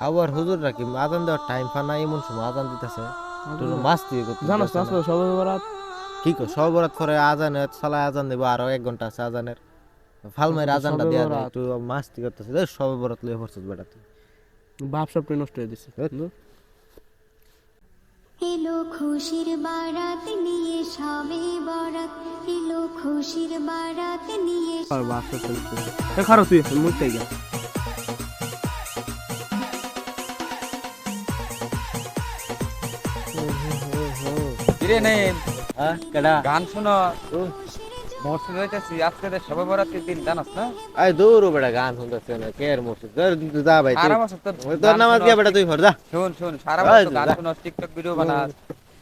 আবার হুজুররা কি আজান দেওয়ার টাইম ফানা এমন সময় আজান দিতেছে তোর মাস্তি জানাস না আজকে সবে বরাত কি কর সব বরাত করে আজানের সালা আজান দেবো আরো 1 ঘন্টা আছে আজানের ফালমাইর আজকে তো আজানটা শবে দেয়া যায় বরাত। একটু মাস্তি করতেছে সব বরাত লয়ে পড়ছিস বেটা তুই বাপ সবটাই নষ্ট হয়ে দিছে এলো খুশির বারাত নিয়ে সবে বরাত এলো খুশির বারাত নিয়ে আর বাপ সবটাই নষ্ট হয়ে দিছে খারাপ তুই মুখটাই গা কিরে নেই হ্যাঁ কেডা গান শোনো মসজিদ হইতেছি আজকে তো সবে বরাতের দিন জানাস না আই দূর বেটা গান শুনতেছে না কে আর মুর্শিদ যা ভাই তুই সারা বছর তো তোর নামাজ গিয়া বেটা তুই ফর যা শুন সারা এই বছর গান যা। শোনো টিকটক ভিডিও বানাস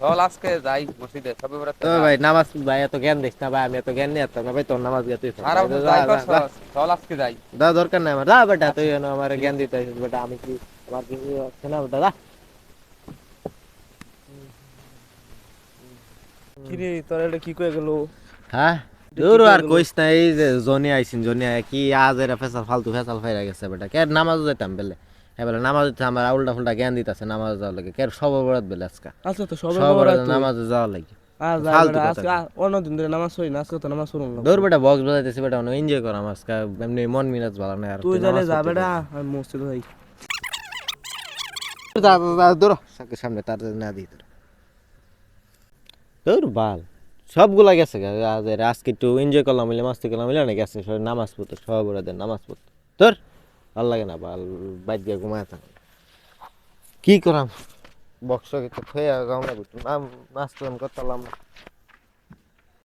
চল আজকে যাই মসজিদে সবে বরাত তো ভাই নামাজ ভাই এত জ্ঞান দিস না ভাই আমি এত জ্ঞান নিয়ে আসতাম না ভাই তোর নামাজ গিয়া তুই ফর সারা বছর যাই করছস চল আজকে যাই দা দরকার নাই আমার যা বেটা তুই আমার জ্ঞান দিতে আইছিস বেটা আমি কি আমার কি আছে না বেটা যা কিরে তোর এটা কি কয়ে গেল হ্যাঁ দূর আর কইস না এই যে জনি আইছিন জনি আয় কি আজ এরা ফেসাল ফালতু ফেসাল ফাইরা গেছে বেটা কে নামাজ যাইতাম বেলে হ্যাঁ বেলে নামাজ হচ্ছে আমার উল্টা ফুলটা জ্ঞান দিতেছে নামাজ যাওয়ার লাগে কে সব বরাত বেলে আজকে আজকে তো সবে সব বরাত নামাজ যাওয়ার লাগে আজ ফালতু কথা আজকে অন্যদিন ধরে নামাজ পড়ি না আজকে তো নামাজ পড়ুন না দূর বেটা বক্স বাজাইতেছে বেটা এনজয় কর আমার আজকে এমনি মন মিরাজ ভালো না আর তুই যালে যা বেটা আমি মসজিদ যাই দূর সামনে তার না দিই তোর দূর বাল সবগুলা গেছে আজকে একটু এনজয় করলাম বলে মাস্তি করলাম বলে না গেছে সব নামাজ পড়তো সব ওরাদের নামাজ পড়তো তোর ভাল লাগে না বাল বাইর গিয়ে ঘুমায় থাক কি করাম বক্স তো থয়ে গাও না নাচ করতাম না